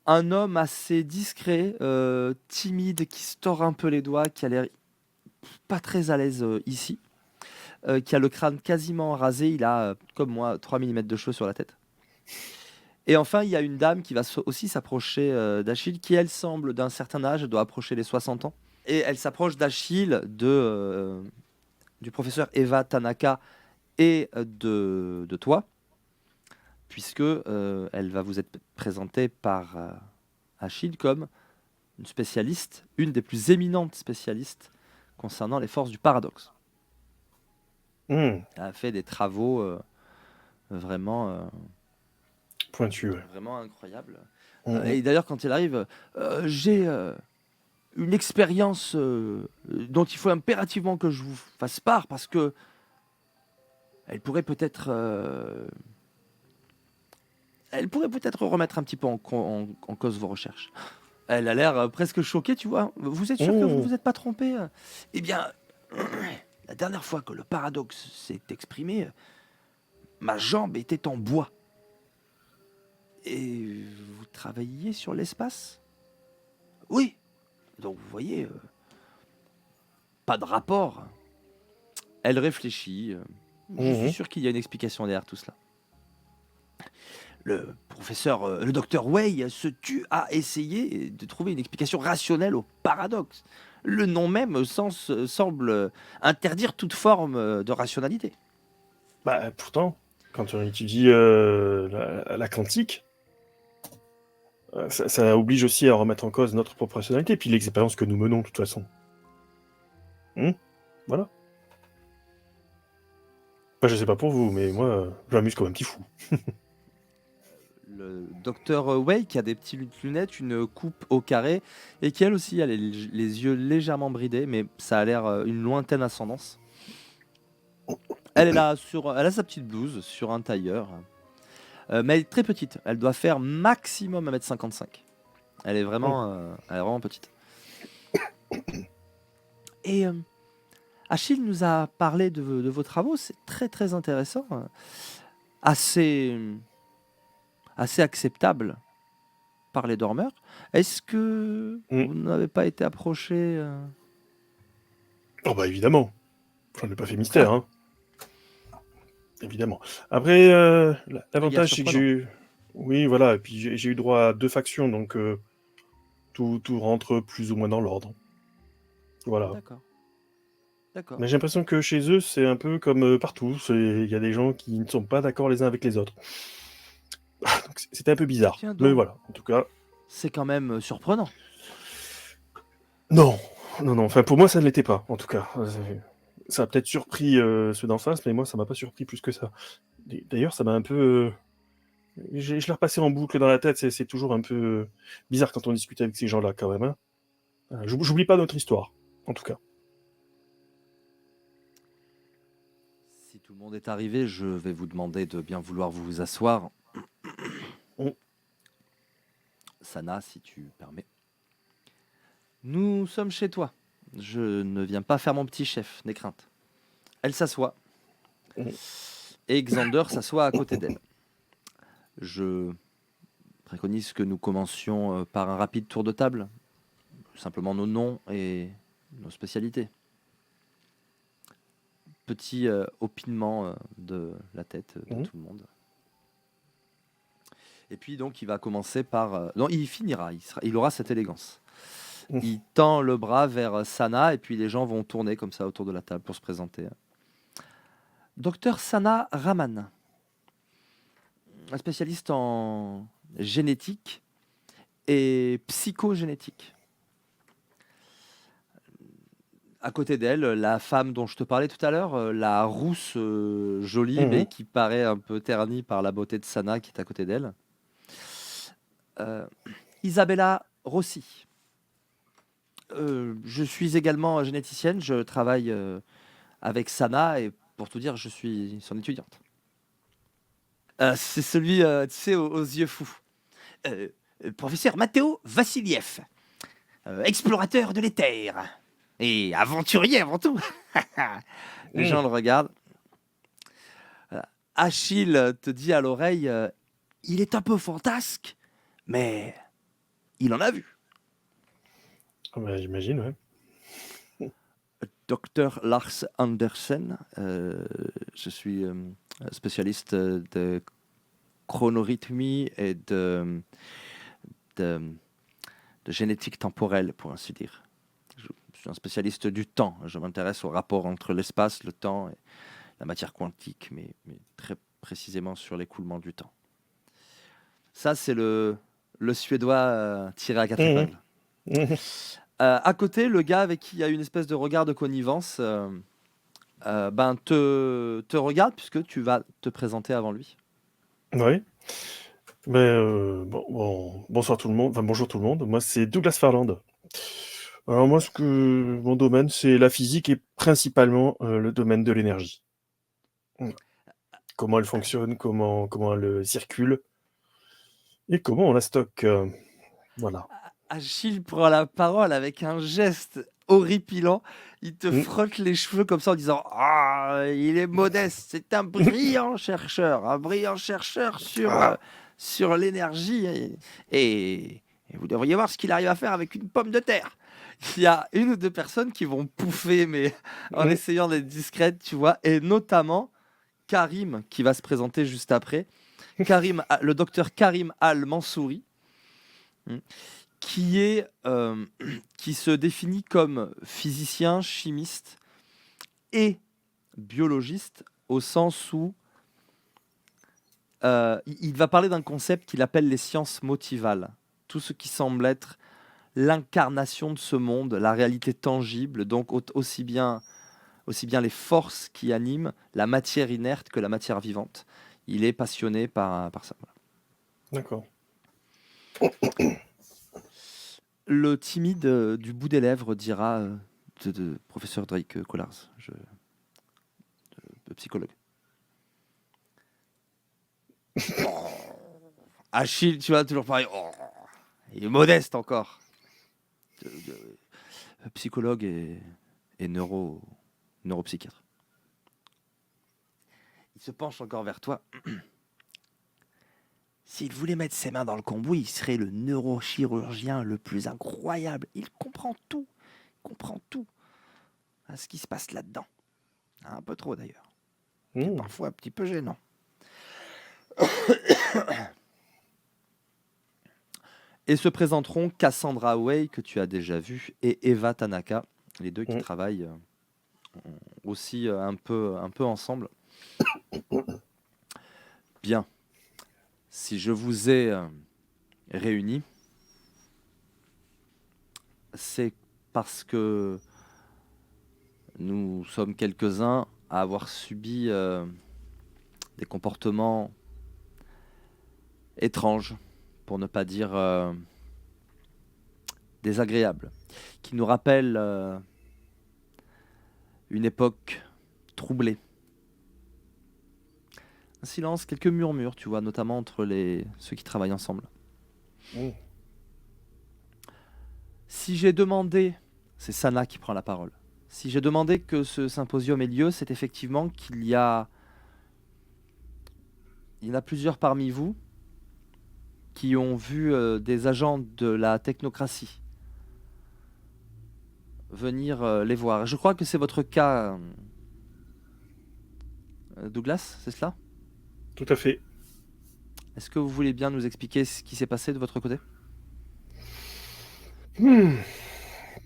Un homme assez discret, timide, qui se tord un peu les doigts, qui a l'air pas très à l'aise ici, qui a le crâne quasiment rasé. Il a, comme moi, 3 millimètres de cheveux sur la tête. Et enfin, il y a une dame qui va aussi s'approcher d'Achille, qui elle semble d'un certain âge, elle doit approcher les 60 ans. Et elle s'approche d'Achille, du professeur Eva Tanaka et de toi, puisque elle va vous être présentée par Achille comme une spécialiste, une des plus éminentes spécialistes concernant les forces du paradoxe. Hmm, Elle a fait des travaux vraiment, pointu, ouais. vraiment incroyables. Mhm. Et d'ailleurs, quand elle arrive, j'ai une expérience dont il faut impérativement que je vous fasse part, parce que elle pourrait peut-être remettre un petit peu en cause vos recherches. Elle a l'air presque choquée, tu vois. Vous êtes sûr que vous ne Mhm. vous êtes pas trompé? Eh bien, la dernière fois que le paradoxe s'est exprimé, ma jambe était en bois. Et vous travailliez sur l'espace? Oui. Donc vous voyez, pas de rapport. Elle réfléchit. Je suis Mhm. sûr qu'il y a une explication derrière tout cela. Le docteur Way se tue à essayer de trouver une explication rationnelle au paradoxe. Le nom même semble interdire toute forme de rationalité. Bah, pourtant, quand on étudie la quantique, ça oblige aussi à remettre en cause notre proportionnalité, puis l'expérience que nous menons, de toute façon. Hmm, voilà. Enfin, je sais pas pour vous, mais moi, je m'amuse comme un petit fou. Le docteur Way, qui a des petites lunettes, une coupe au carré, et qui elle aussi a les yeux légèrement bridés, mais ça a l'air une lointaine ascendance. Elle a sa petite blouse sur un tailleur, mais elle est très petite. Elle doit faire maximum 1m55. Hmm. Elle est vraiment petite. Et Achille nous a parlé de vos travaux, c'est très très intéressant, assez, assez acceptable par les dormeurs. Est-ce que Hmm. vous n'avez pas été approché Oh bah évidemment, j'en ai pas fait Ah, mystère, hein. Évidemment. Après, il y a l'avantage, c'est que j'ai surprenant. eu... Oui, voilà, et puis j'ai eu droit à 2 factions, donc tout rentre plus ou moins dans l'ordre. Voilà. D'accord, d'accord. Mais j'ai l'impression que chez eux, c'est un peu comme partout. Il y a des gens qui ne sont pas d'accord les uns avec les autres. Donc c'était un peu bizarre. Tiens Mais donc, voilà, en tout cas... c'est quand même surprenant. Non, non, non. Enfin, pour moi, ça ne l'était pas, en tout cas. Ça a peut-être surpris ceux d'en face, mais moi, ça m'a pas surpris plus que ça. D'ailleurs, ça m'a un peu... je l'ai repassé en boucle dans la tête. C'est toujours un peu bizarre quand on discute avec ces gens-là, quand même, hein. J'oublie pas notre histoire, en tout cas. Si tout le monde est arrivé, je vais vous demander de bien vouloir vous asseoir. On- Sana, si tu permets. Nous sommes chez toi. Je ne viens pas faire mon petit chef, n'aie crainte. Elle s'assoit on- et Xander s'assoit à côté d'elle. Je préconise que nous commencions par un rapide tour de table, simplement nos noms et nos spécialités. Petit opinement de la tête de on- tout le monde. Et puis donc il va commencer par... non, il finira, il aura cette élégance. on- Il tend le bras vers Sana et puis les gens vont tourner comme ça autour de la table pour se présenter. Docteur Sana Raman, un spécialiste en génétique et psychogénétique. À côté d'elle, la femme dont je te parlais tout à l'heure, la rousse jolie, mais on- qui paraît un peu ternie par la beauté de Sana qui est à côté d'elle. Euh, Isabella Rossi. Je suis également généticienne, je travaille avec Sana et pour tout dire, je suis son étudiante. C'est celui, tu sais, aux yeux fous. Euh, Professeur Matteo Vassiliev, explorateur de l'éther et aventurier avant tout. Les on- gens le regardent. Achille te dit à l'oreille, il est un peu fantasque, mais il en a vu. Ah bah, j'imagine, ouais. Docteur Lars Andersen, je suis spécialiste de chronorythmie et de, de génétique temporelle, pour ainsi dire. Je suis un spécialiste du temps. Je m'intéresse au rapport entre l'espace, le temps et la matière quantique, mais très précisément sur l'écoulement du temps. Ça, c'est le Suédois tiré à quatre Mhm. épingles. Mhm. À côté, le gars avec qui il y a une espèce de regard de connivence ben, te regarde puisque tu vas te présenter avant lui. Ouais. Mais bonsoir tout le monde, enfin bonjour tout le monde. Moi, c'est Douglas Farland. Alors moi, mon domaine, c'est la physique et principalement le domaine de l'énergie. Voilà. Comment elle fonctionne, comment elle circule et comment on la stocke. Voilà. Achille prend la parole avec un geste horripilant. Il te Mm. frotte les cheveux comme ça en disant ah, il est modeste, c'est un brillant chercheur Ah. sur l'énergie. Et vous devriez voir ce qu'il arrive à faire avec une pomme de terre. Il y a une ou deux personnes qui vont pouffer, mais en Mm. essayant d'être discrètes, tu vois, et notamment Karim qui va se présenter juste après. Le docteur Karim Al-Mansouri, qui est qui se définit comme physicien, chimiste et biologiste au sens où il va parler d'un concept qu'il appelle les sciences motivales. Tout ce qui semble être l'incarnation de ce monde, la réalité tangible, donc aussi bien les forces qui animent la matière inerte que la matière vivante. Il est passionné par ça. Voilà. D'accord. Le timide du bout des lèvres dira de professeur Drake Collars, psychologue. Achille, tu vois, toujours pareil. Oh, il est modeste encore. Psychologue et neuropsychiatre. Il se penche encore vers toi. S'il voulait mettre ses mains dans le cambouis, il serait le neurochirurgien le plus incroyable. Il comprend tout. Il comprend tout à ce qui se passe là-dedans. Un peu trop d'ailleurs. C'est Mm. parfois un petit peu gênant. Et se présenteront Cassandra Way, que tu as déjà vu, et Eva Tanaka, les deux qui travaillent aussi un peu ensemble. Bien. Si je vous ai réunis, c'est parce que nous sommes quelques-uns à avoir subi des comportements étranges, pour ne pas dire désagréables, qui nous rappellent une époque troublée. Un silence, quelques murmures, tu vois, notamment entre ceux qui travaillent ensemble. Mm. Si j'ai demandé, c'est Sana qui prend la parole, si j'ai demandé que ce symposium ait lieu, c'est effectivement il y en a plusieurs parmi vous qui ont vu des agents de la technocratie venir les voir. Je crois que c'est votre cas, Douglas, c'est cela? Tout à fait. Est-ce que vous voulez bien nous expliquer ce qui s'est passé de votre côté?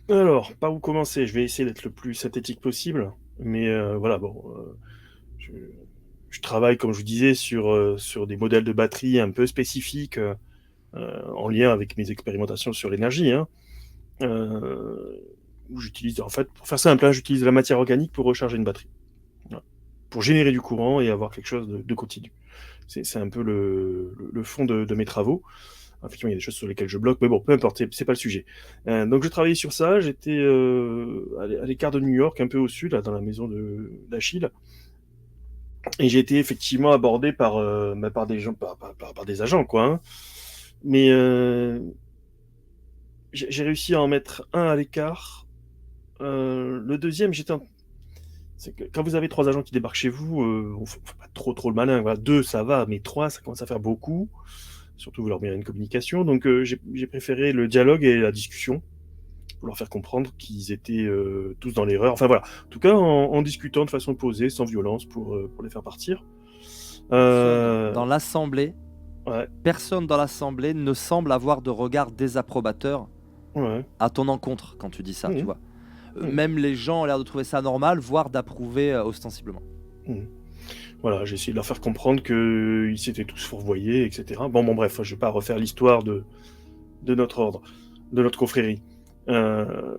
Alors, par où commencer? Je vais essayer d'être le plus synthétique possible. Mais voilà, bon, je travaille, comme je vous disais, sur des modèles de batterie un peu spécifiques en lien avec mes expérimentations sur l'énergie. Hein. Où j'utilise, en fait, pour faire simple, hein, j'utilise la matière organique pour recharger une batterie. Voilà. Pour générer du courant et avoir quelque chose de continu. C'est un peu le fond de mes travaux. Effectivement, il y a des choses sur lesquelles je bloque, mais bon, peu importe, c'est pas le sujet. Donc, je travaillais sur ça. J'étais à l'écart de New York, un peu au sud, là, dans la maison d'Achille. Et j'ai été effectivement abordé par des gens, par des agents, quoi. Hein. Mais j'ai réussi à en mettre un à l'écart. Le deuxième, c'est que quand vous avez 3 agents qui débarquent chez vous, on fait pas trop le malin. Voilà, 2, ça va, mais 3, ça commence à faire beaucoup. surtout leur moyen de communication. Donc j'ai préféré le dialogue et la discussion pour leur faire comprendre qu'ils étaient tous dans l'erreur. Enfin voilà, en tout cas en discutant de façon posée, sans violence, pour les faire partir. Personne Euh, dans l'assemblée, ouais, personne dans l'assemblée ne semble avoir de regard désapprobateur ouais. à ton encontre quand tu dis ça, tu Mhm, vois. mhm, Même les gens ont l'air de trouver ça normal, voire d'approuver ostensiblement. mhm. Voilà, j'ai essayé de leur faire comprendre qu'ils s'étaient tous fourvoyés, etc. Bon, bref, je vais pas refaire l'histoire de notre ordre, de notre confrérie. Euh,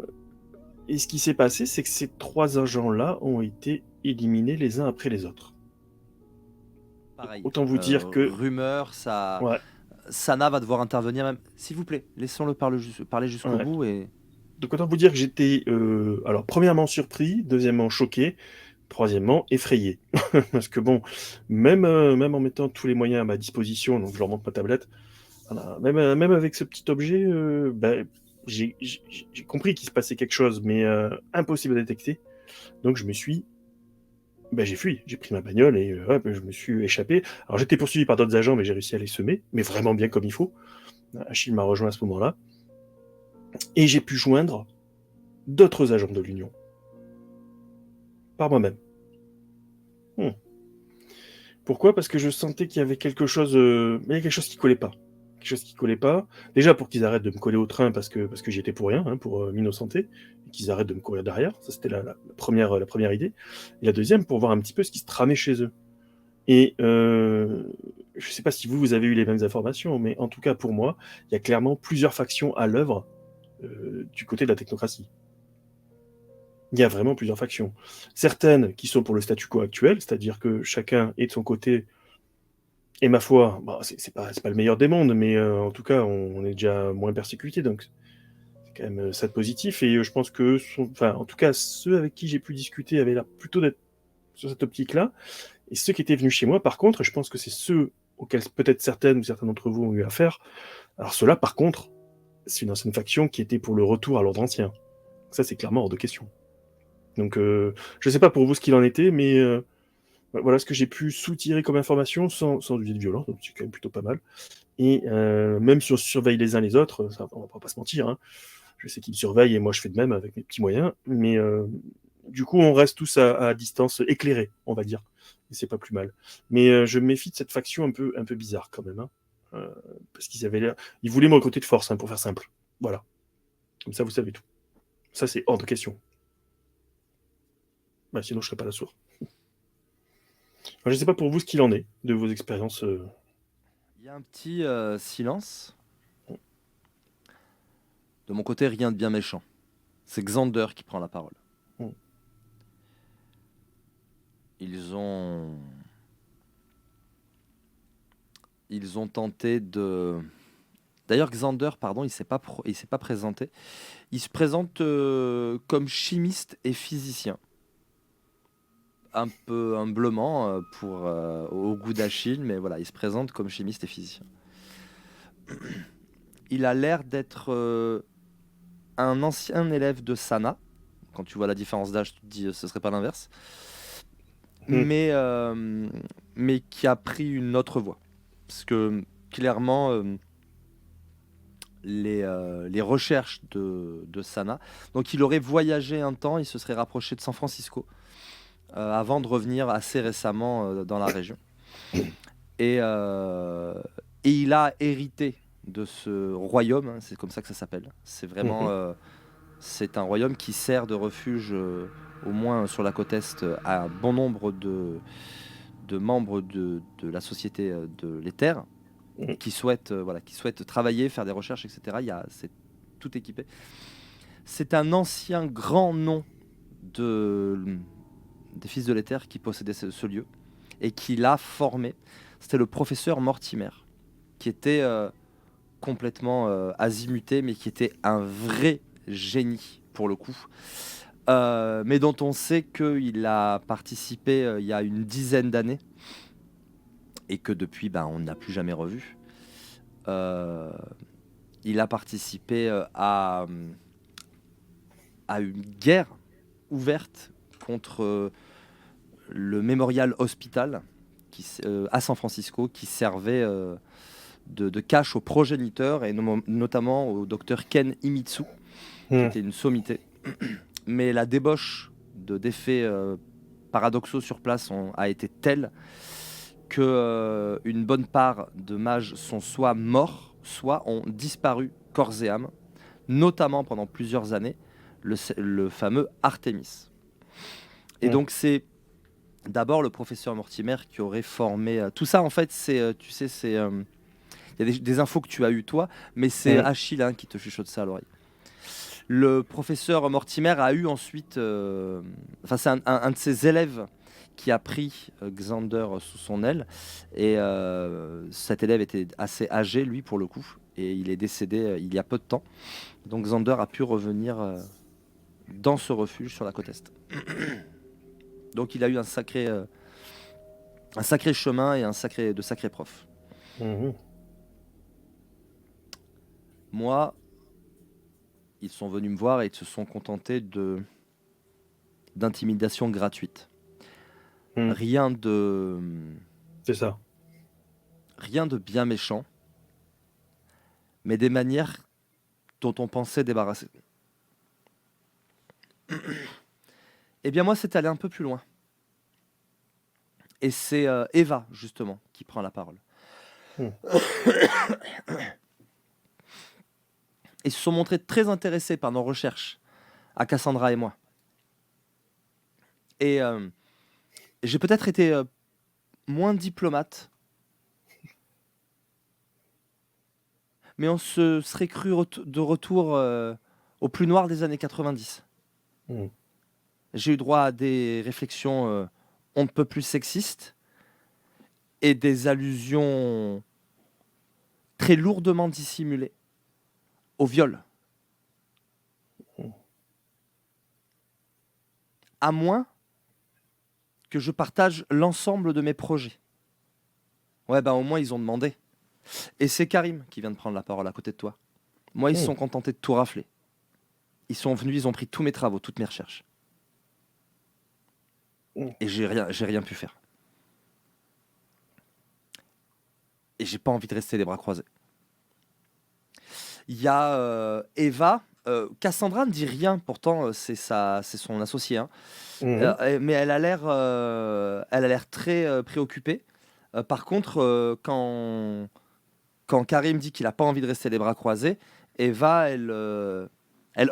et ce qui s'est passé, c'est que ces 3 agents-là ont été éliminés les uns après les autres. Donc, Pareil, autant vous dire que, rumeur, ça, ouais, Sana va devoir intervenir même. S'il vous plaît, laissons-le parler jusqu'au ouais. bout et Donc autant vous dire que j'étais, alors premièrement surpris, deuxièmement choqué, troisièmement effrayé. Parce que bon, même en mettant tous les moyens à ma disposition, donc je leur montre ma tablette, voilà, même avec ce petit objet, ben, j'ai compris qu'il se passait quelque chose, mais impossible à détecter. Donc j'ai fui, j'ai pris ma bagnole et hop, je me suis échappé. Alors j'étais poursuivi par d'autres agents, mais j'ai réussi à les semer, mais vraiment bien comme il faut. Achille m'a rejoint à ce moment-là. Et j'ai pu joindre d'autres agents de l'Union, par moi-même. Hmm. Pourquoi? Parce que je sentais qu'il y avait quelque chose, il y a quelque chose qui collait pas. Quelque chose qui collait pas. Déjà pour qu'ils arrêtent de me coller au train parce que j'y étais pour rien, hein, pour m'innocenter, et qu'ils arrêtent de me courir derrière. Ça c'était la première idée. Et la deuxième pour voir un petit peu ce qui se tramait chez eux. Et je sais pas si vous avez eu les mêmes informations, mais en tout cas pour moi, il y a clairement plusieurs factions à l'œuvre du côté de la technocratie. Il y a vraiment plusieurs factions. Certaines qui sont pour le statu quo actuel, c'est-à-dire que chacun est de son côté. Et ma foi, bah, c'est pas le meilleur des mondes, mais en tout cas, on est déjà moins persécuté, donc c'est quand même ça de positif. Et je pense que, enfin, en tout cas, ceux avec qui j'ai pu discuter avaient l'air plutôt d'être sur cette optique-là. Et ceux qui étaient venus chez moi, par contre, je pense que c'est ceux auxquels peut-être certaines ou certains d'entre vous ont eu affaire. Alors ceux-là, par contre, c'est une ancienne faction qui était pour le retour à l'ordre ancien. Ça, c'est clairement hors de question. Donc, je sais pas pour vous ce qu'il en était, mais voilà ce que j'ai pu soutirer comme information sans user de violence, donc c'est quand même plutôt pas mal. Et même si on se surveille les uns les autres, ça, on va pas se mentir, hein. Je sais qu'ils me surveillent et moi je fais de même avec mes petits moyens, mais du coup on reste tous à distance éclairée, on va dire. Et c'est pas plus mal. Mais je me méfie de cette faction un peu bizarre quand même, hein. Parce qu'ils avaient l'air. Ils voulaient me recruter de force, hein, pour faire simple. Voilà. Comme ça vous savez tout. Ça c'est hors de question. Bah, sinon je serais pas là sourd. Enfin, je sais pas pour vous ce qu'il en est de vos expériences. il y a un petit silence. De mon côté, rien de bien méchant. C'est Xander qui prend la parole. Mm. Ils ont ils ont tenté de. D'ailleurs, Xander, pardon, il s'est pas présenté. Il se présente comme chimiste et physicien. Un peu humblement au goût d'Achille, mais voilà, il se présente comme chimiste et physicien. Il a l'air d'être un ancien élève de Sana. Quand tu vois la différence d'âge, tu te dis ce serait pas l'inverse. Mm. Mais qui a pris une autre voie. Parce que clairement, les recherches de Sana. Donc il aurait voyagé un temps, il se serait rapproché de San Francisco avant de revenir assez récemment dans la région. Et, euh, et il a hérité de ce royaume, hein, c'est comme ça que ça s'appelle. C'est vraiment, Mhm. c'est un royaume qui sert de refuge, au moins sur la côte est, à bon nombre de membres de la société de l'Éther Mm. qui souhaitent travailler, faire des recherches, etc. C'est tout équipé. C'est un ancien grand nom des fils de l'Éther qui possédait ce lieu et qui l'a formé. C'était le professeur Mortimer, qui était complètement azimuté, mais qui était un vrai génie pour le coup. Mais dont on sait qu'il a participé il y a une dizaine d'années et que depuis, ben, on n'a plus jamais revu. Euh, il a participé à une guerre ouverte contre le Memorial Hospital à San Francisco qui servait de cash aux progéniteurs et notamment au docteur Ken Imitsu, qui Hmm. était une sommité. Mais la débauche d'effets paradoxaux sur place a été telle que une bonne part de mages sont soit morts, soit ont disparu corps et âme, notamment pendant plusieurs années, le fameux Artemis. Et donc c'est d'abord le professeur Mortimer qui aurait formé... tout ça en fait c'est, tu sais, c'est... Il y a des infos que tu as eues toi, mais c'est Achille qui te chuchote ça à l'oreille. Le professeur Mortimer a eu ensuite... Enfin c'est un de ses élèves qui a pris Xander sous son aile. Et cet élève était assez âgé, lui, pour le coup. Et il est décédé il y a peu de temps. Donc Xander a pu revenir dans ce refuge sur la côte Est. Donc il a eu un sacré chemin et de sacrés profs. Moi, ils sont venus me voir et ils se sont contentés d'intimidation gratuite. Rien de... C'est ça. Rien de bien méchant, mais des manières dont on pensait débarrasser. Eh bien moi, c'est allé un peu plus loin. Et c'est Eva, justement, qui prend la parole. Ils se sont montrés très intéressés par nos recherches, à Cassandra et moi. Et j'ai peut-être été moins diplomate, mais on se serait cru de retour au plus noir des années 90. J'ai eu droit à des réflexions on ne peut plus sexistes et des allusions très lourdement dissimulées au viol. À moins que je partage l'ensemble de mes projets. Ouais, bah au moins ils ont demandé. Et c'est Karim qui vient de prendre la parole à côté de toi. Moi, ils se sont contentés de tout rafler. Ils sont venus, ils ont pris tous mes travaux, toutes mes recherches. Et j'ai rien pu faire. Et j'ai pas envie de rester les bras croisés. Il y a Eva. Cassandra ne dit rien, pourtant c'est son associé. Hein. Mais elle a l'air très préoccupée. Par contre, quand Karim dit qu'il n'a pas envie de rester les bras croisés, Eva, elle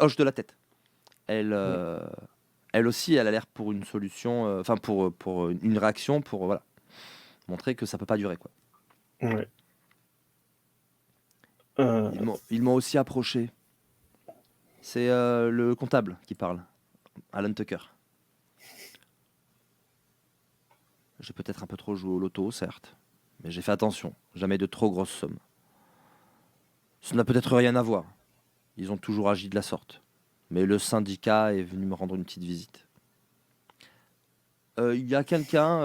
hoche de la tête. Elle aussi, elle a l'air pour une solution, enfin pour une réaction, pour voilà, montrer que ça peut pas durer, quoi. Ouais. Ils m'ont aussi approché. C'est le comptable qui parle, Alan Tucker. J'ai peut-être un peu trop joué au loto, certes, mais j'ai fait attention, jamais de trop grosses sommes. Ça n'a peut-être rien à voir. Ils ont toujours agi de la sorte. Mais le syndicat est venu me rendre une petite visite. Il y a quelqu'un,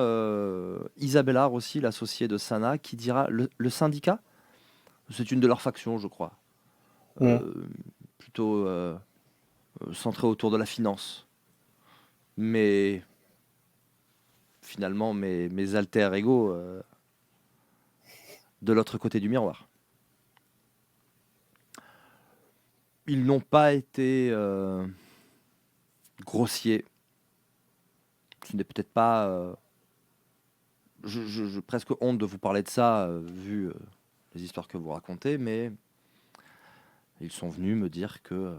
Isabella aussi, l'associée de Sana, qui dira le syndicat, c'est une de leurs factions, je crois. Plutôt centrée autour de la finance. Mais finalement, mes alter ego de l'autre côté du miroir. Ils n'ont pas été grossiers. Ce n'est peut-être pas... J'ai presque honte de vous parler de ça, vu les histoires que vous racontez, mais ils sont venus me dire que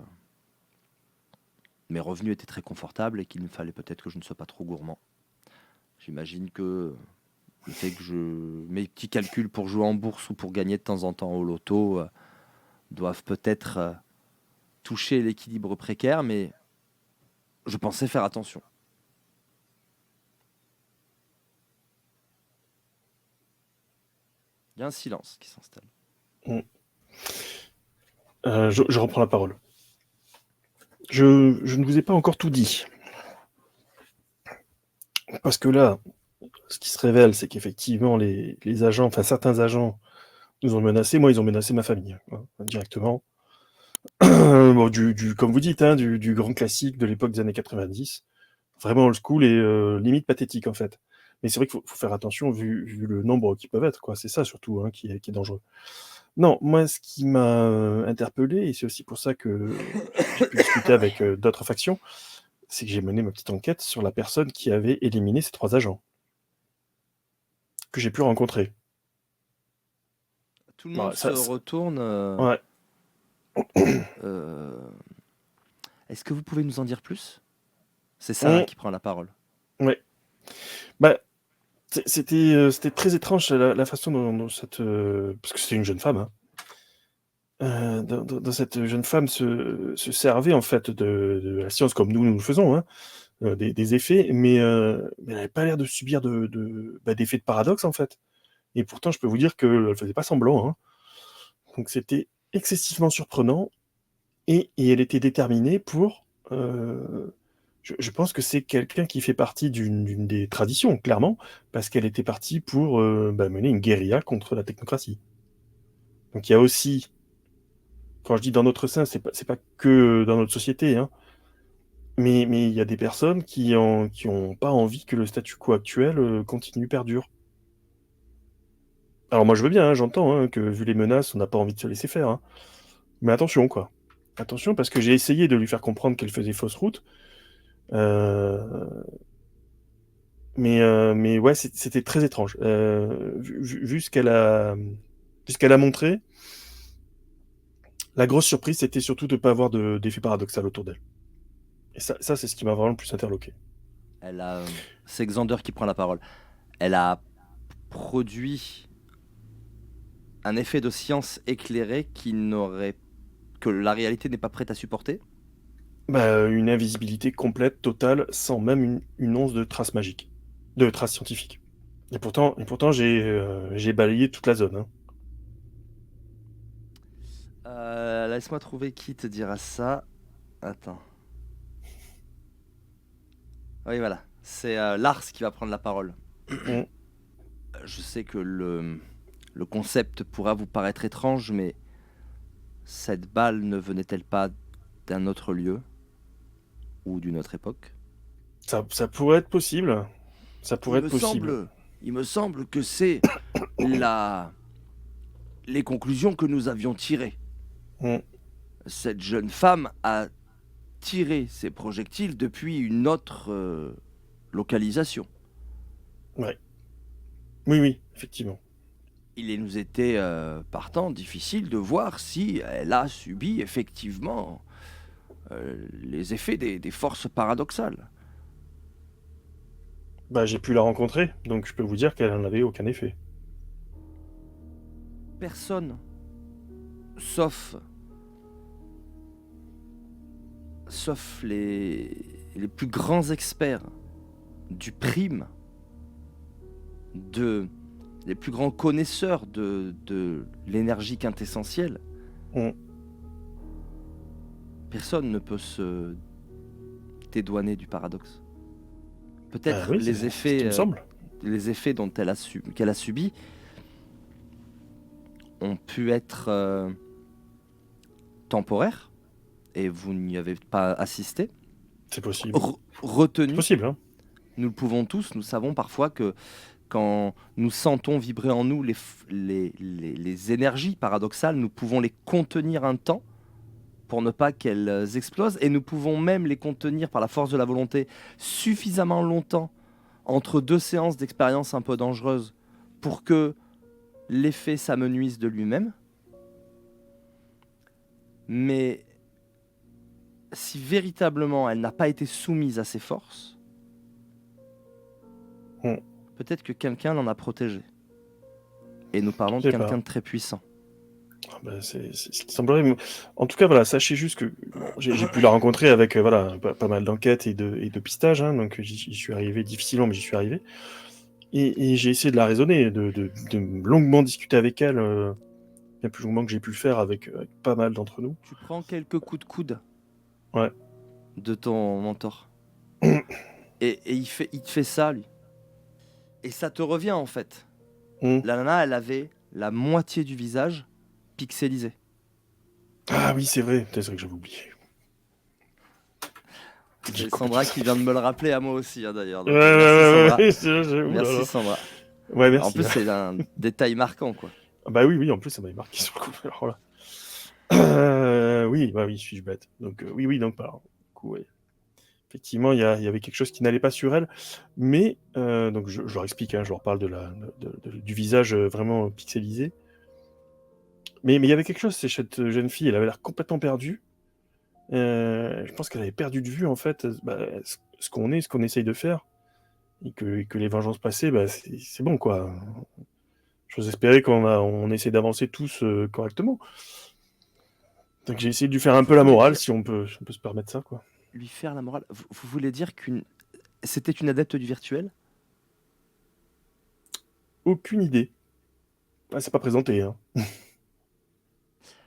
mes revenus étaient très confortables et qu'il me fallait peut-être que je ne sois pas trop gourmand. J'imagine que le fait que mes petits calculs pour jouer en bourse ou pour gagner de temps en temps au loto doivent peut-être toucher l'équilibre précaire, mais je pensais faire attention. Il y a un silence qui s'installe. Je reprends la parole. Je ne vous ai pas encore tout dit. Parce que là, ce qui se révèle, c'est qu'effectivement, les agents, enfin certains agents, nous ont menacés. Moi, ils ont menacé ma famille, directement. Bon, comme vous dites, hein, du grand classique de l'époque des années 90. Vraiment old school et limite pathétique, en fait. Mais c'est vrai qu'il faut faire attention, vu le nombre qui peuvent être, quoi. C'est ça, surtout, hein, qui est dangereux. Non, moi, ce qui m'a interpellé, et c'est aussi pour ça que j'ai pu discuter avec d'autres factions, c'est que j'ai mené ma petite enquête sur la personne qui avait éliminé ces 3 agents, que j'ai pu rencontrer. Tout le monde Bah, se retourne. Ouais. Est-ce que vous pouvez nous en dire plus? C'est Sarah qui prend la parole. Ouais. Bah, c'était très étrange la façon dont cette parce que c'était une jeune femme, hein. Dont cette jeune femme se servait en fait de la science comme nous le faisons, hein, des effets, mais elle avait pas l'air de subir d'effets de paradoxe en fait. Et pourtant, je peux vous dire qu'elle faisait pas semblant, hein. Donc c'était excessivement surprenant et elle était déterminée pour, je pense que c'est quelqu'un qui fait partie d'une des traditions, clairement, parce qu'elle était partie pour, mener une guérilla contre la technocratie. Donc il y a aussi, quand je dis dans notre sein, c'est pas que dans notre société, hein, mais il y a des personnes qui ont pas envie que le statu quo actuel, continue, perdure. Alors moi je veux bien, hein, j'entends, hein, que vu les menaces, on n'a pas envie de se laisser faire, hein. Mais attention, quoi. Attention, parce que j'ai essayé de lui faire comprendre qu'elle faisait fausse route. Mais ouais, c'était très étrange. Vu ce qu'elle a montré, la grosse surprise, c'était surtout de ne pas avoir d'effet paradoxal autour d'elle. Et ça c'est ce qui m'a vraiment le plus interloqué. C'est Xander qui prend la parole. Elle a produit un effet de science éclairé que la réalité n'est pas prête à supporter. Bah, une invisibilité complète, totale, sans même une once de trace magique, de trace scientifique. Et pourtant j'ai balayé toute la zone, hein. Laisse-moi trouver qui te dira ça. Attends. Oui, voilà. C'est Lars qui va prendre la parole. Mm. Je sais que le concept pourra vous paraître étrange, mais cette balle ne venait-elle pas d'un autre lieu ou d'une autre époque? Ça pourrait être possible. Ça pourrait être possible. Il me semble que c'est les conclusions que nous avions tirées. Mm. Cette jeune femme a tiré ses projectiles depuis une autre localisation. Ouais. Oui, effectivement. Il nous était partant difficile de voir si elle a subi effectivement les effets des forces paradoxales. Bah, j'ai pu la rencontrer, donc je peux vous dire qu'elle n'en avait aucun effet. Personne, sauf les plus grands experts du prime, les plus grands connaisseurs de l'énergie quintessentielle, Mm. personne ne peut se dédouaner du paradoxe. Peut-être Oui, c'est ce qui me semble. les effets qu'elle a subis ont pu être temporaires et vous n'y avez pas assisté. C'est possible. C'est Retenu. possible, hein. Nous le pouvons tous. Nous savons parfois que quand nous sentons vibrer en nous les énergies paradoxales, nous pouvons les contenir un temps pour ne pas qu'elles explosent, et nous pouvons même les contenir par la force de la volonté suffisamment longtemps entre deux séances d'expérience un peu dangereuses pour que l'effet s'amenuise de lui-même. Mais si véritablement elle n'a pas été soumise à ses forces, peut-être que quelqu'un l'en a protégée. Et nous parlons de quelqu'un de très puissant. Bah, c'est ce qui semblerait. En tout cas, voilà, sachez juste que j'ai pu la rencontrer avec voilà, pas mal d'enquêtes et de pistages, hein, donc j'y suis arrivé difficilement, mais j'y suis arrivé. Et j'ai essayé de la raisonner, de longuement discuter avec elle, bien plus longuement que j'ai pu le faire avec pas mal d'entre nous. Tu prends quelques coups de coude Ouais. de ton mentor. et il te fait ça, lui. Et ça te revient, en fait. La nana, elle avait la moitié du visage pixelisé. Ah oui, c'est vrai que j'avais oublié. C'est Sandra qui vient de me le rappeler à moi aussi, hein, d'ailleurs. Merci, Sandra. Merci, Sandra. Merci, Sandra. Ouais, merci. En plus, c'est un détail marquant, quoi. Ah bah oui, oui, en plus, ça m'avait marqué sur le coup. Alors là. Oui, bah oui, suis-je bête. Donc, oui, oui, donc, bah, du coup, ouais. Effectivement, il y avait quelque chose qui n'allait pas sur elle. Mais, donc, je leur explique, hein, je leur parle du visage vraiment pixelisé. Mais il y avait quelque chose, c'est cette jeune fille, elle avait l'air complètement perdue. Je pense qu'elle avait perdu de vue, en fait, bah, ce qu'on est, ce qu'on essaye de faire. Et que les vengeances passées, bah, c'est bon, quoi. J'ose espérer on essaie d'avancer tous correctement. Donc j'ai essayé de lui faire un peu Vous la voulez morale, dire si on peut se permettre ça, quoi. lui faire la morale? Vous voulez dire c'était une adepte du virtuel? Aucune idée. Ah, c'est pas présenté, hein.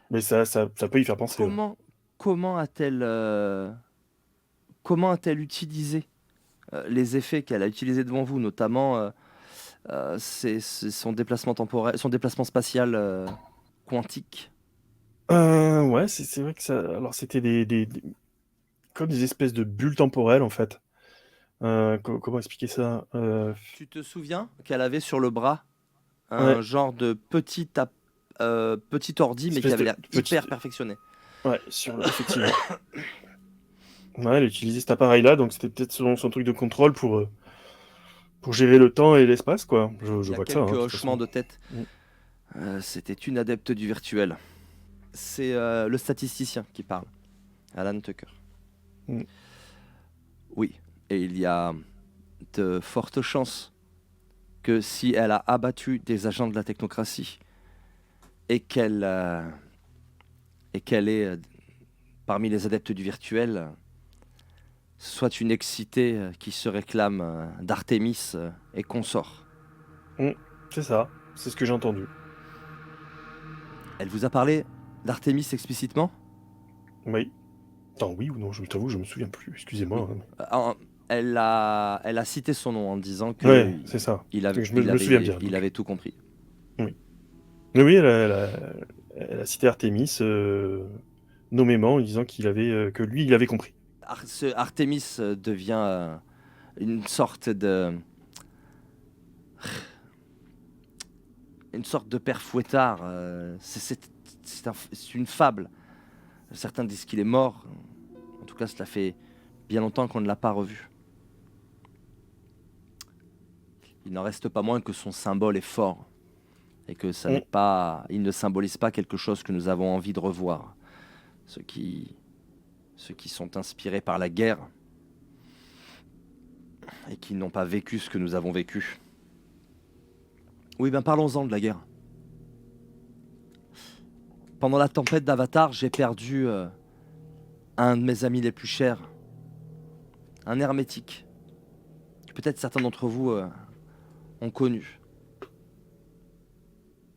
Mais ça peut y faire penser, ouais. Comment comment a-t-elle, comment a-t-elle utilisé, les effets qu'elle a utilisés devant vous, notamment, c'est son déplacement temporel, son déplacement spatial, quantique? Ouais, c'est vrai que ça. Alors c'était comme des espèces de bulles temporelles, en fait. Comment expliquer ça? Tu te souviens qu'elle avait sur le bras un Ouais, genre de petit ordi, mais qui espèce avait de l'air petite. hyper perfectionné? Ouais, effectivement. Ouais, elle utilisait cet appareil-là, donc c'était peut-être son truc de contrôle pour gérer le temps et l'espace, quoi. Il Je y a vois que ça, hein, quelques de toute hochements façon. de tête. Mm. C'était une adepte du virtuel. C'est, le statisticien qui parle, Alan Tucker. Mm. Oui, et il y a de fortes chances que si elle a abattu des agents de la technocratie et qu'elle est parmi les adeptes du virtuel, ce soit une excitée qui se réclame d'Artémis et consort. Mm. C'est ça, c'est ce que j'ai entendu. Elle vous a parlé d'Artémis explicitement? Oui. Attends, oui ou non, je t'avoue, je me souviens plus, excusez-moi, Oui. hein. Euh, elle a cité son nom en disant Ouais, que c'est ça. il avait, Je me souviens bien, il donc. avait tout compris. Oui. Mais oui, elle a cité Artemis nommément en disant que lui, il avait compris. Artémis devient une sorte de père fouettard. C'est une fable. Certains disent qu'il est mort. En tout cas, cela fait bien longtemps qu'on ne l'a pas revu. Il n'en reste pas moins que son symbole est fort et que ça n'est Mm. pas, il ne symbolise pas quelque chose que nous avons envie de revoir. Ceux qui, ceux qui sont inspirés par la guerre et qui n'ont pas vécu ce que nous avons vécu. Oui, ben parlons-en de la guerre. Pendant la tempête d'Avatar, j'ai perdu un de mes amis les plus chers, un hermétique, que peut-être certains d'entre vous ont connu.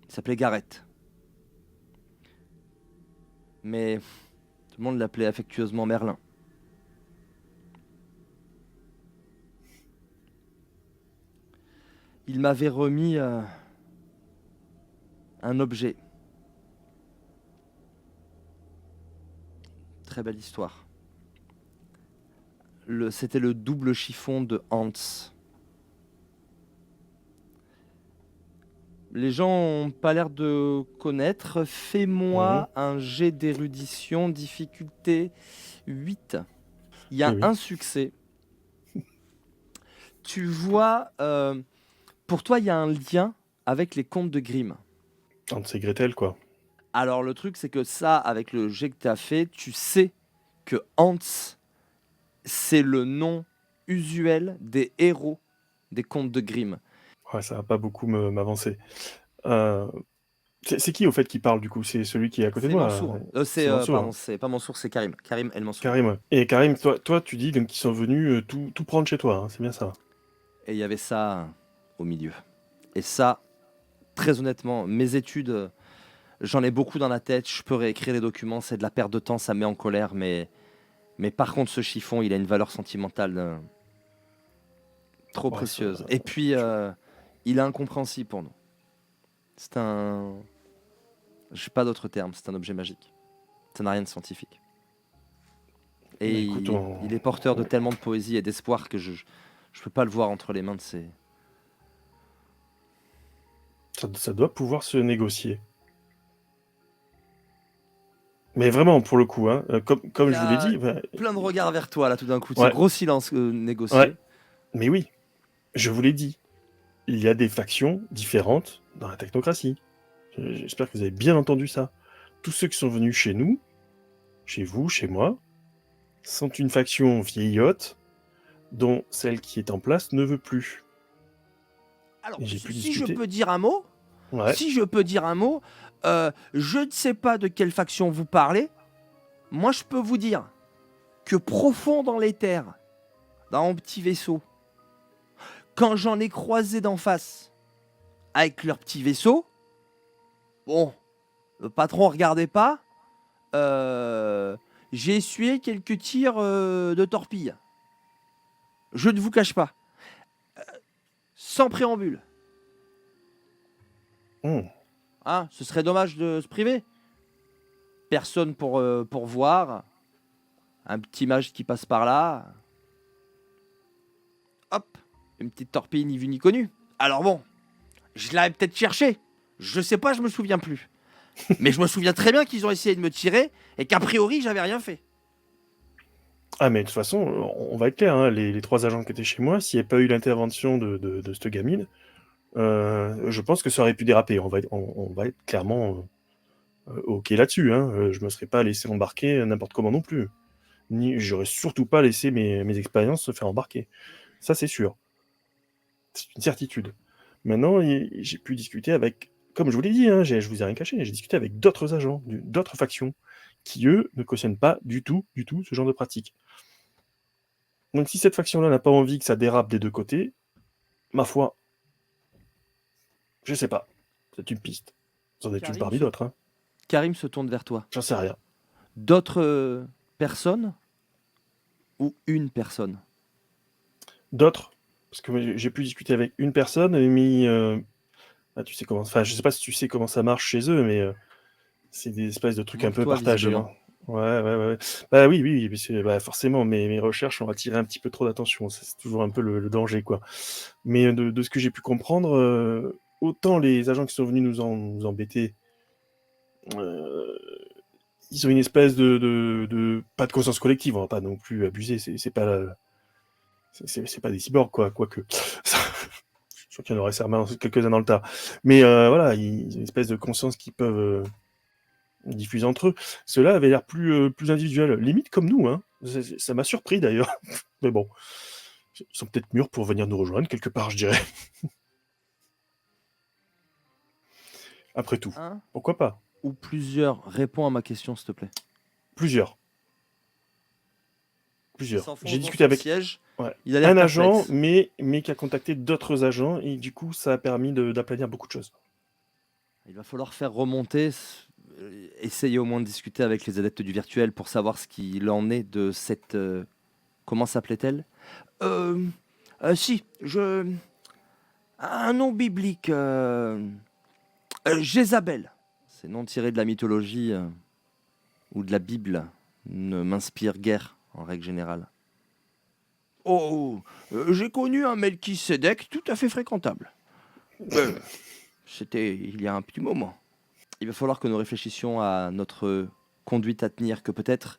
Il s'appelait Gareth. Mais tout le monde l'appelait affectueusement Merlin. Il m'avait remis un objet. Très belle histoire. C'était le double chiffon de Hans. Les gens ont pas l'air de connaître. Mhm. Fais-moi un jet d'érudition, difficulté 8. Il y Eh a oui, un succès. Tu vois, pour toi, il y a un lien avec les contes de Grimm. Hans et Gretel, quoi. Alors le truc, c'est que ça, avec le jet que tu as fait, tu sais que Hans, c'est le nom usuel des héros des contes de Grimm. Ouais, ça va pas beaucoup m'avancer. Euh, c'est qui, au fait, qui parle, du coup? C'est celui qui est à côté de C'est moi? Mansour. C'est Mansour, Pardon, hein. c'est pas Mansour, c'est Karim. Karim El Mansour. Karim, ouais. Et Karim, toi, tu dis donc qu'ils sont venus tout prendre chez toi, hein, c'est bien ça? Et il y avait ça au milieu. Et ça, très honnêtement, mes études, j'en ai beaucoup dans la tête. Je peux réécrire les documents, c'est de la perte de temps, ça me met en colère. Mais par contre, ce chiffon, il a une valeur sentimentale trop Ouais, ça, précieuse. Et puis, je- il est incompréhensible pour nous. C'est un. Je n'ai pas d'autre terme, c'est un objet magique. Ça n'a rien de scientifique. Mais Et écoute, il est porteur de tellement de poésie et d'espoir que je peux pas le voir entre les mains de ses. Ça doit pouvoir se négocier. Mais vraiment, pour le coup, hein, comme Il y je vous l'ai a dit, plein de regards vers toi là tout d'un coup. C'est ouais, gros silence ouais, négocié. mais oui, je vous l'ai dit, il y a des factions différentes dans la technocratie. J'espère que vous avez bien entendu ça. Tous ceux qui sont venus chez nous, chez vous, chez moi, sont une faction vieillotte dont celle qui est en place ne veut plus. Alors, Et j'ai pu si je discuter. peux dire un mot, Ouais. je ne sais pas de quelle faction vous parlez. Moi, je peux vous dire que profond dans les terres, dans mon petit vaisseau, quand j'en ai croisé d'en face avec leur petit vaisseau, bon, le patron regardait pas, j'ai essuyé quelques tirs de torpille. Je ne vous cache pas. Sans préambule. Hmm. Hein, ce serait dommage de se priver. Personne pour voir. Un petit mage qui passe par là. Hop, une petite torpille ni vue ni connue. Alors bon, je l'avais peut-être cherché. Je sais pas, je me souviens plus. Mais je me souviens très bien qu'ils ont essayé de me tirer et qu'a priori, j'avais rien fait. Ah, mais de toute façon, on va être clair, hein, les 3 agents qui étaient chez moi, s'il n'y avait pas eu l'intervention de cette gamine, je pense que ça aurait pu déraper. On va être clairement OK là-dessus. Hein. Je me serais pas laissé embarquer n'importe comment non plus. J'aurais surtout pas laissé mes expériences se faire embarquer. Ça, c'est sûr. C'est une certitude. Maintenant, j'ai pu discuter avec, comme je vous l'ai dit, hein, je vous ai rien caché, j'ai discuté avec d'autres agents, d'autres factions, qui eux ne cautionnent pas du tout ce genre de pratique. Donc si cette faction-là n'a pas envie que ça dérape des deux côtés, ma foi, je sais pas. C'est une piste. C'en est une parmi d'autres. Hein. Karim se tourne vers toi. J'en sais rien. D'autres personnes ou une personne? D'autres, parce que j'ai pu discuter avec une personne, mais tu sais comment. Enfin, je sais pas si tu sais comment ça marche chez eux, mais c'est des espèces de trucs un peu Montre-toi, partagés. visiblement. Ouais. Bah oui, forcément, mes recherches ont attiré un petit peu trop d'attention. C'est toujours un peu le danger, quoi. Mais de ce que j'ai pu comprendre, autant les agents qui sont venus nous embêter, ils ont une espèce de pas de conscience collective, on va pas non plus abuser, c'est pas des cyborgs, quoi, quoique. Je suis sûr qu'il y en aurait certainement quelques-uns dans le tas. Mais voilà, ils ont une espèce de conscience qu'ils peuvent diffuser entre eux. Ceux-là avaient l'air plus individuels, limite comme nous, hein. Ça m'a surpris d'ailleurs. Mais bon, ils sont peut-être mûrs pour venir nous rejoindre quelque part, je dirais. Après tout, Un pourquoi pas? ou plusieurs? Réponds à ma question, s'il te plaît. Plusieurs. J'ai discuté avec Ouais. Il a l'air un agent, perplexe. mais qui a contacté d'autres agents, et du coup, ça a permis d'aplanir beaucoup de choses. Il va falloir faire remonter, essayer au moins de discuter avec les adeptes du virtuel pour savoir ce qu'il en est de cette... comment s'appelait-elle? Si, un nom biblique. Jézabel. Ces noms tirés de la mythologie ou de la Bible ne m'inspirent guère, en règle générale. Oh, j'ai connu un Melchisédek tout à fait fréquentable. C'était il y a un petit moment. Il va falloir que nous réfléchissions à notre conduite à tenir, que peut-être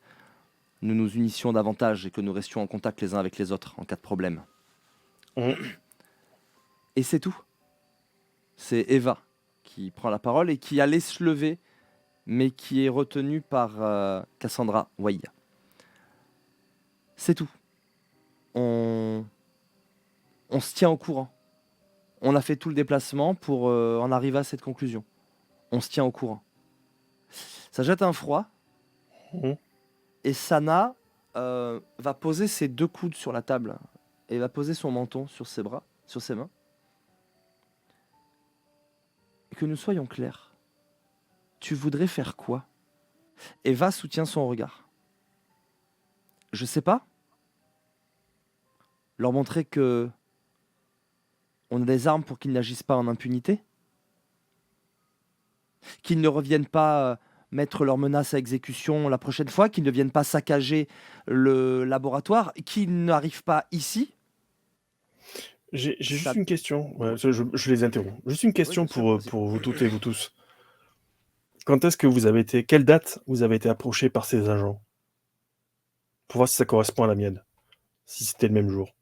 nous nous unissions davantage et que nous restions en contact les uns avec les autres en cas de problème. Mmh. Et c'est tout. C'est Eva qui prend la parole et qui allait se lever, mais qui est retenue par Cassandra Waya. C'est tout. On se tient au courant. On a fait tout le déplacement pour en arriver à cette conclusion. On se tient au courant. Ça jette un froid. Mmh. Et Sana va poser ses 2 coudes sur la table et va poser son menton sur ses bras, sur ses mains. Et que nous soyons clairs. Tu voudrais faire quoi? Eva soutient son regard. Je sais pas. Leur montrer que on a des armes pour qu'ils n'agissent pas en impunité. Qu'ils ne reviennent pas mettre leurs menaces à exécution la prochaine fois, qu'ils ne viennent pas saccager le laboratoire, qu'ils n'arrivent pas ici. J'ai juste Ça, une question. Ouais, ouais, je les interromps. Juste une ouais, question bien sûr, vas-y. pour vous toutes et vous tous. Quand est-ce que vous avez été, quelle date vous avez été approché par ces agents? Pour voir si ça correspond à la mienne, si c'était le même jour.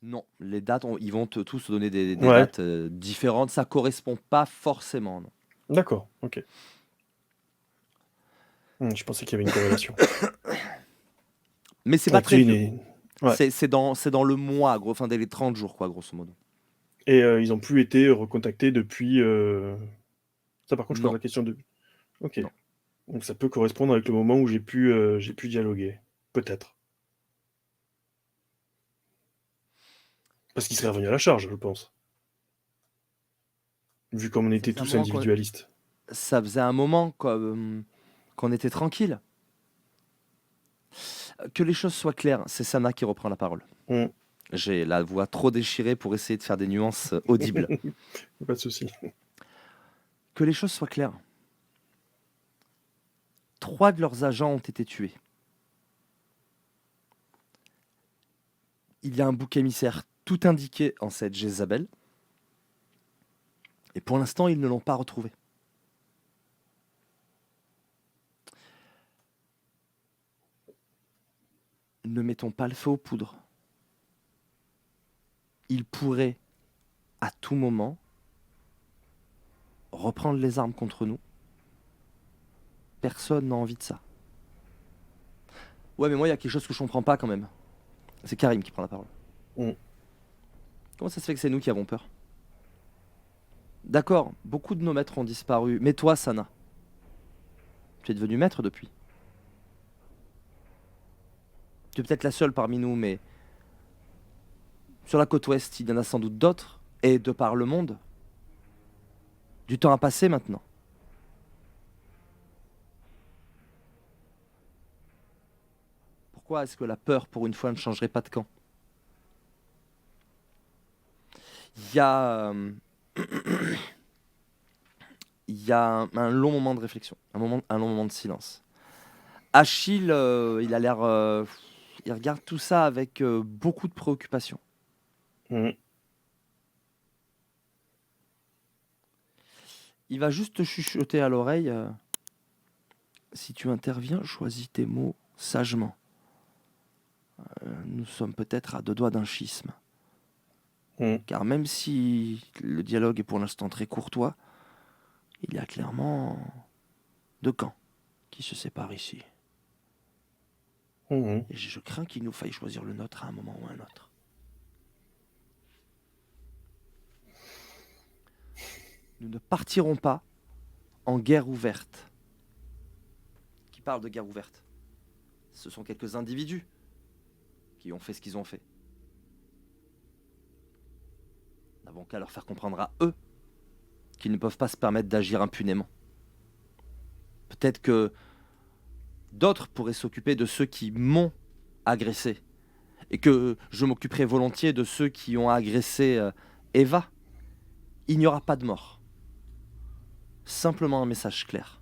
Non, les dates, ils vont tous te donner des Ouais, dates différentes. Ça correspond pas forcément, non. d'accord, ok. Je pensais qu'il y avait une corrélation. Mais c'est pas Et très puis, vieux. ouais. C'est dans le mois, gros, enfin, dès les 30 jours, quoi, grosso modo. Et ils ont plus été recontactés depuis. Ça, par contre, je pose Non, la question de. Ok. non. Donc ça peut correspondre avec le moment où j'ai pu dialoguer. Peut-être. Parce qu'ils seraient revenus à la charge, je pense. Vu comme on Ça était faisait un tous moment individualistes. qu'on était tranquille. Que les choses soient claires, c'est Sana qui reprend la parole. Hum. J'ai la voix trop déchirée pour essayer de faire des nuances audibles. Pas de souci. Que les choses soient claires. 3 de leurs agents ont été tués. Il y a un bouc émissaire tout indiqué en cette Jézabel. Et pour l'instant, ils ne l'ont pas retrouvé. Ne mettons pas le feu aux poudres. Il pourrait, à tout moment, reprendre les armes contre nous. Personne n'a envie de ça. Ouais, mais moi, il y a quelque chose que je comprends pas quand même. C'est Karim qui prend la parole. Hum. Comment ça se fait que c'est nous qui avons peur? D'accord, beaucoup de nos maîtres ont disparu. Mais toi, Sana, tu es devenu maître depuis. Tu es peut-être la seule parmi nous, mais sur la côte ouest, il y en a sans doute d'autres. Et de par le monde, du temps a passé maintenant. Pourquoi est-ce que la peur, pour une fois, ne changerait pas de camp? Il y a, il y a un long moment de réflexion, un long moment de silence. Achille, il a l'air, il regarde tout ça avec beaucoup de préoccupation. Hum. Il va juste te chuchoter à l'oreille. Si tu interviens, choisis tes mots sagement. Nous sommes peut-être à 2 doigts d'un schisme. Hum. Car même si le dialogue est pour l'instant très courtois, il y a clairement 2 camps qui se séparent ici. Hum. Et je crains qu'il nous faille choisir le nôtre à un moment ou à un autre. Nous ne partirons pas en guerre ouverte. Qui parle de guerre ouverte? Ce sont quelques individus qui ont fait ce qu'ils ont fait. Nous n'avons qu'à leur faire comprendre à eux qu'ils ne peuvent pas se permettre d'agir impunément. Peut-être que d'autres pourraient s'occuper de ceux qui m'ont agressé. Et que je m'occuperai volontiers de ceux qui ont agressé Eva. Il n'y aura pas de mort. Simplement un message clair.